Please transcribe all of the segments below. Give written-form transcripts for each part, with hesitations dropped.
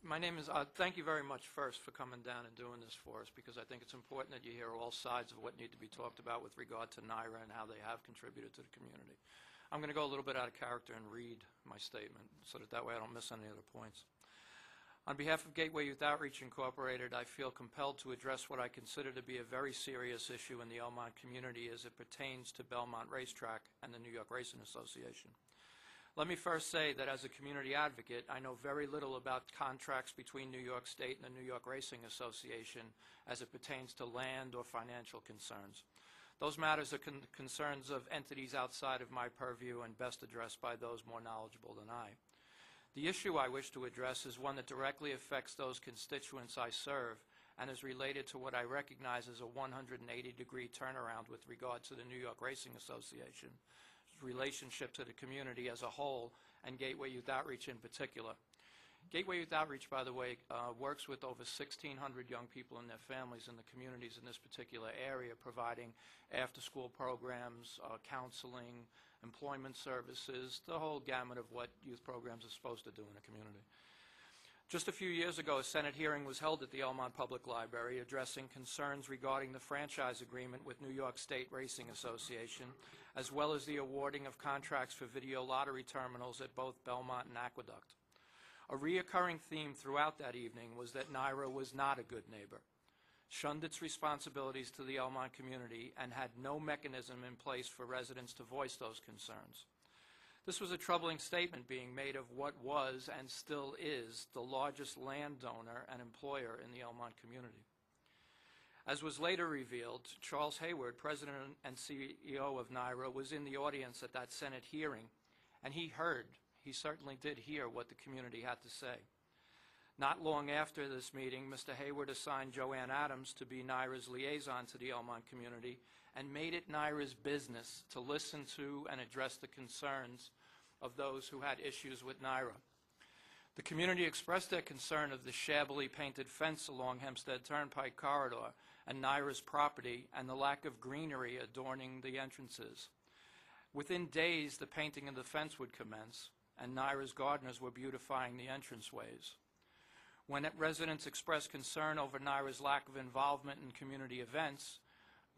My name is, thank you very much first for coming down and doing this for us, because I think it's important that you hear all sides of what need to be talked about with regard to NYRA and how they have contributed to the community. I'm going to go a little bit out of character and read my statement so that way I don't miss any other points. On behalf of Gateway Youth Outreach Incorporated, I feel compelled to address what I consider to be a very serious issue in the Elmont community as it pertains to Belmont Racetrack and the New York Racing Association. Let me first say that as a community advocate, I know very little about contracts between New York State and the New York Racing Association as it pertains to land or financial concerns. Those matters are concerns of entities outside of my purview and best addressed by those more knowledgeable than I. The issue I wish to address is one that directly affects those constituents I serve and is related to what I recognize as a 180-degree turnaround with regard to the New York Racing Association, relationship to the community as a whole, and Gateway Youth Outreach in particular. Gateway Youth Outreach, by the way, works with over 1,600 young people and their families in the communities in this particular area, providing after-school programs, counseling, employment services, the whole gamut of what youth programs are supposed to do in a community. Just a few years ago, a Senate hearing was held at the Elmont Public Library addressing concerns regarding the franchise agreement with New York State Racing Association, as well as the awarding of contracts for video lottery terminals at both Belmont and Aqueduct. A reoccurring theme throughout that evening was that NYRA was not a good neighbor, shunned its responsibilities to the Elmont community, and had no mechanism in place for residents to voice those concerns. This was a troubling statement being made of what was and still is the largest landowner and employer in the Elmont community. As was later revealed, Charles Hayward, President and CEO of NYRA, was in the audience at that Senate hearing, and he certainly did hear what the community had to say. Not long after this meeting, Mr. Hayward assigned Joanne Adams to be NYRA's liaison to the Elmont community and made it NYRA's business to listen to and address the concerns of those who had issues with NYRA. The community expressed their concern of the shabbily painted fence along Hempstead Turnpike corridor and NYRA's property and the lack of greenery adorning the entrances. Within days, the painting of the fence would commence, and NYRA's gardeners were beautifying the entranceways. When residents expressed concern over NYRA's lack of involvement in community events,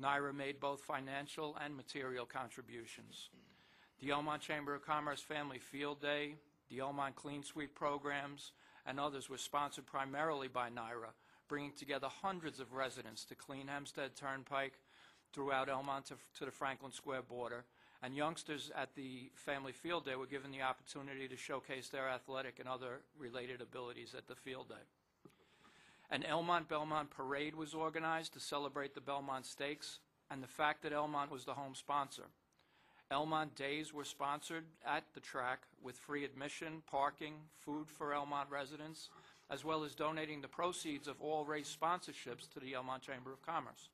NYRA made both financial and material contributions. The Elmont Chamber of Commerce Family Field Day, the Elmont Clean Sweep programs, and others were sponsored primarily by NYRA, bringing together hundreds of residents to clean Hempstead Turnpike throughout Elmont to the Franklin Square border, and youngsters at the Family Field Day were given the opportunity to showcase their athletic and other related abilities at the field day. An Elmont-Belmont parade was organized to celebrate the Belmont Stakes and the fact that Elmont was the home sponsor. Elmont Days were sponsored at the track with free admission, parking, food for Elmont residents, as well as donating the proceeds of all race sponsorships to the Elmont Chamber of Commerce.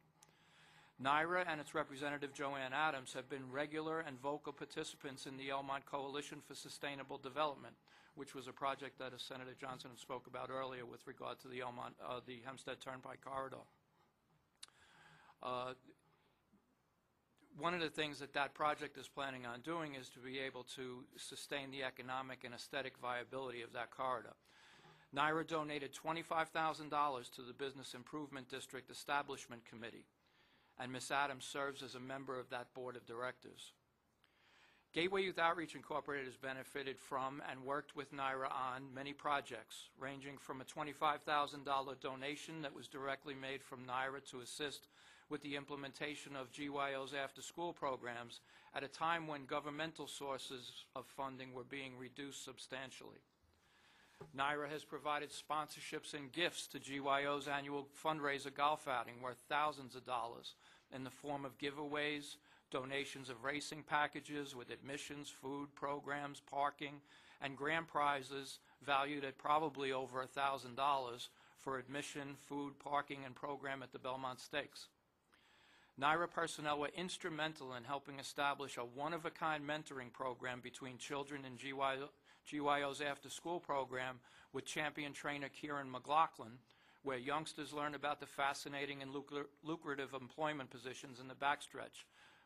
NYRA and its representative Joanne Adams have been regular and vocal participants in the Elmont Coalition for Sustainable Development, which was a project that Senator Johnson spoke about earlier with regard to the the Hempstead Turnpike corridor. One of the things that project is planning on doing is to be able to sustain the economic and aesthetic viability of that corridor. NYRA donated $25,000 to the Business Improvement District Establishment Committee, and Ms. Adams serves as a member of that board of directors. Gateway Youth Outreach Incorporated has benefited from and worked with NYRA on many projects, ranging from a $25,000 donation that was directly made from NYRA to assist with the implementation of GYO's after-school programs at a time when governmental sources of funding were being reduced substantially. NYRA has provided sponsorships and gifts to GYO's annual fundraiser golf outing worth thousands of dollars in the form of giveaways, donations of racing packages with admissions, food, programs, parking, and grand prizes valued at probably over $1,000 for admission, food, parking, and program at the Belmont Stakes. NYRA personnel were instrumental in helping establish a one-of-a-kind mentoring program between children in GYO's after-school program with champion trainer Kieran McLaughlin, where youngsters learn about the fascinating and lucrative employment positions in the backstretch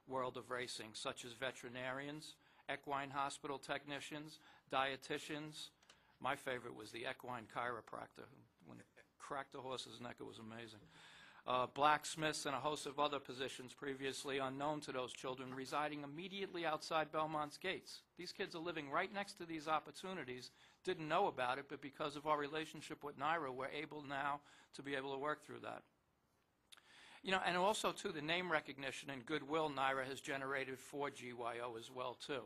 world of racing, such as veterinarians, equine hospital technicians, dietitians, My favorite was the equine chiropractor. When it cracked the horse's neck, it was amazing. Blacksmiths and a host of other positions previously unknown to those children residing immediately outside Belmont's gates. These kids are living right next to these opportunities, didn't know about it, but because of our relationship with NYRA, we're able now to be able to work through that. You know, and also, too, the name recognition and goodwill NYRA has generated for GYO as well, too.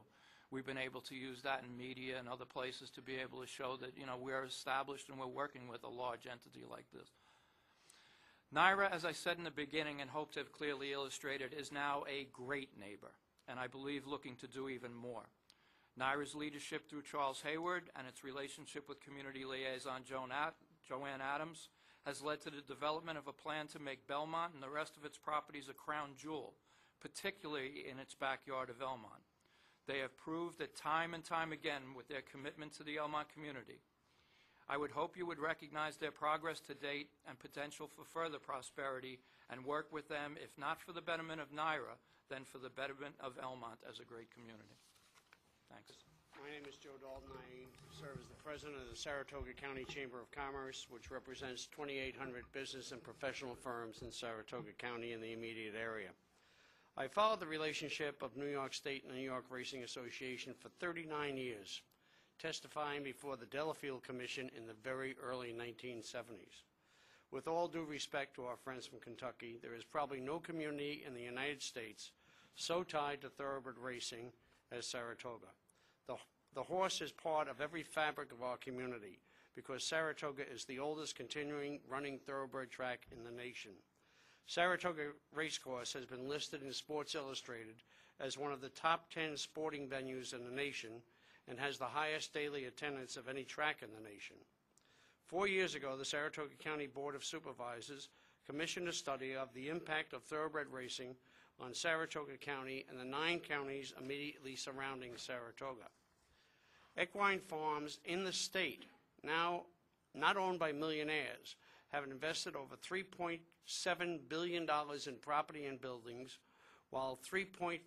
We've been able to use that in media and other places to be able to show that, you know, we're established and we're working with a large entity like this. NYRA, as I said in the beginning and hope to have clearly illustrated, is now a great neighbor, and I believe looking to do even more. NYRA's leadership through Charles Hayward and its relationship with community liaison Joanne Adams has led to the development of a plan to make Belmont and the rest of its properties a crown jewel, particularly in its backyard of Elmont. They have proved that time and time again with their commitment to the Elmont community. I would hope you would recognize their progress to date and potential for further prosperity and work with them, if not for the betterment of NYRA, then for the betterment of Elmont as a great community. Thanks. My name is Joe Dalton. I serve as the president of the Saratoga County Chamber of Commerce, which represents 2,800 business and professional firms in Saratoga County and the immediate area. I followed the relationship of New York State and the New York Racing Association for 39 years, testifying before the Delafield Commission in the very early 1970s. With all due respect to our friends from Kentucky, there is probably no community in the United States so tied to thoroughbred racing as Saratoga. The horse is part of every fabric of our community because Saratoga is the oldest continuing running thoroughbred track in the nation. Saratoga Racecourse has been listed in Sports Illustrated as one of the top 10 sporting venues in the nation and has the highest daily attendance of any track in the nation. 4 years ago, the Saratoga County Board of Supervisors commissioned a study of the impact of thoroughbred racing on Saratoga County and the 9 counties immediately surrounding Saratoga. Equine farms in the state, now not owned by millionaires, have invested over $3.7 billion in property and buildings, while 3.5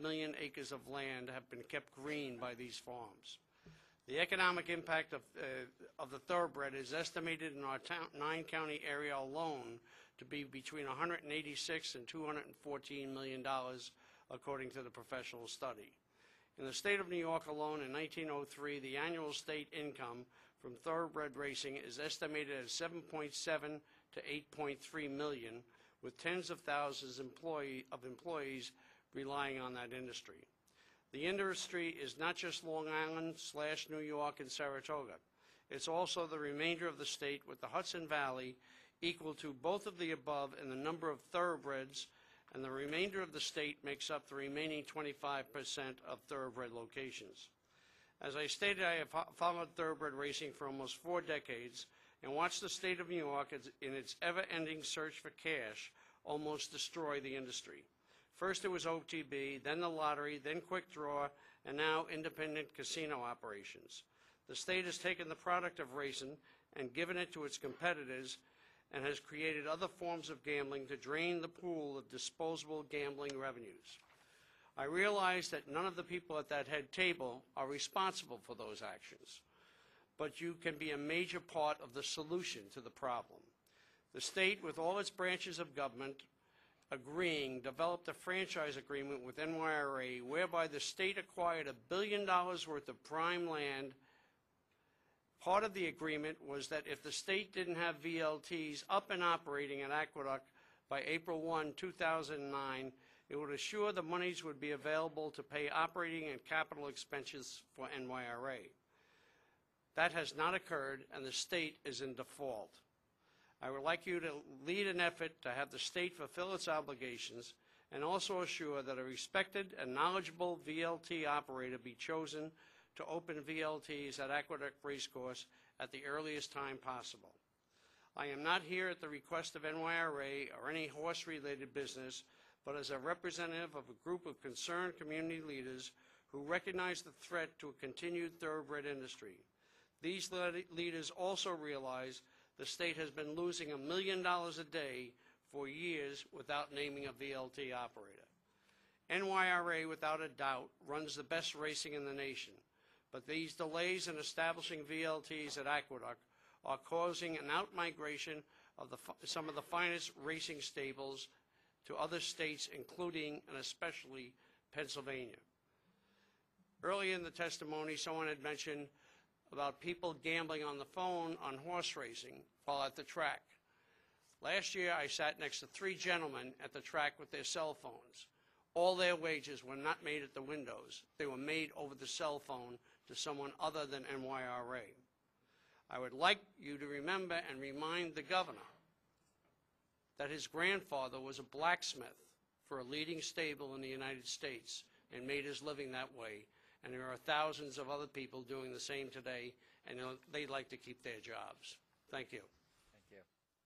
million acres of land have been kept green by these farms. The economic impact of the thoroughbred is estimated in our 9-county area alone to be between $186 and $214 million, according to the professional study. In the state of New York alone, in 1903, the annual state income from thoroughbred racing is estimated at $7.7 to $8.3 million, with tens of thousands of employees relying on that industry. The industry is not just Long Island / New York and Saratoga. It's also the remainder of the state, with the Hudson Valley equal to both of the above in the number of thoroughbreds, and the remainder of the state makes up the remaining 25% of thoroughbred locations. As I stated, I have followed thoroughbred racing for almost 4 decades and watched the state of New York in its ever-ending search for cash almost destroy the industry. First it was OTB, then the lottery, then quick draw, and now independent casino operations. The state has taken the product of racing and given it to its competitors and has created other forms of gambling to drain the pool of disposable gambling revenues. I realize that none of the people at that head table are responsible for those actions, but you can be a major part of the solution to the problem. The state, with all its branches of government agreeing, developed a franchise agreement with NYRA whereby the state acquired $1 billion worth of prime land. Part of the agreement was that if the state didn't have VLTs up and operating at Aqueduct by April 1, 2009, it would assure the monies would be available to pay operating and capital expenses for NYRA. That has not occurred, and the state is in default. I would like you to lead an effort to have the state fulfill its obligations and also assure that a respected and knowledgeable VLT operator be chosen to open VLTs at Aqueduct Racecourse at the earliest time possible. I am not here at the request of NYRA or any horse-related business, but as a representative of a group of concerned community leaders who recognize the threat to a continued thoroughbred industry. These leaders also realize the state has been losing $1 million a day for years without naming a VLT operator. NYRA, without a doubt, runs the best racing in the nation, but these delays in establishing VLTs at Aqueduct are causing an outmigration of some of the finest racing stables to other states, including and especially Pennsylvania. Earlier in the testimony, someone had mentioned about people gambling on the phone on horse racing while at the track. Last year, I sat next to 3 gentlemen at the track with their cell phones. All their wages were not made at the windows. They were made over the cell phone to someone other than NYRA. I would like you to remember and remind the governor that his grandfather was a blacksmith for a leading stable in the United States and made his living that way. And there are thousands of other people doing the same today, and they'd like to keep their jobs. Thank you.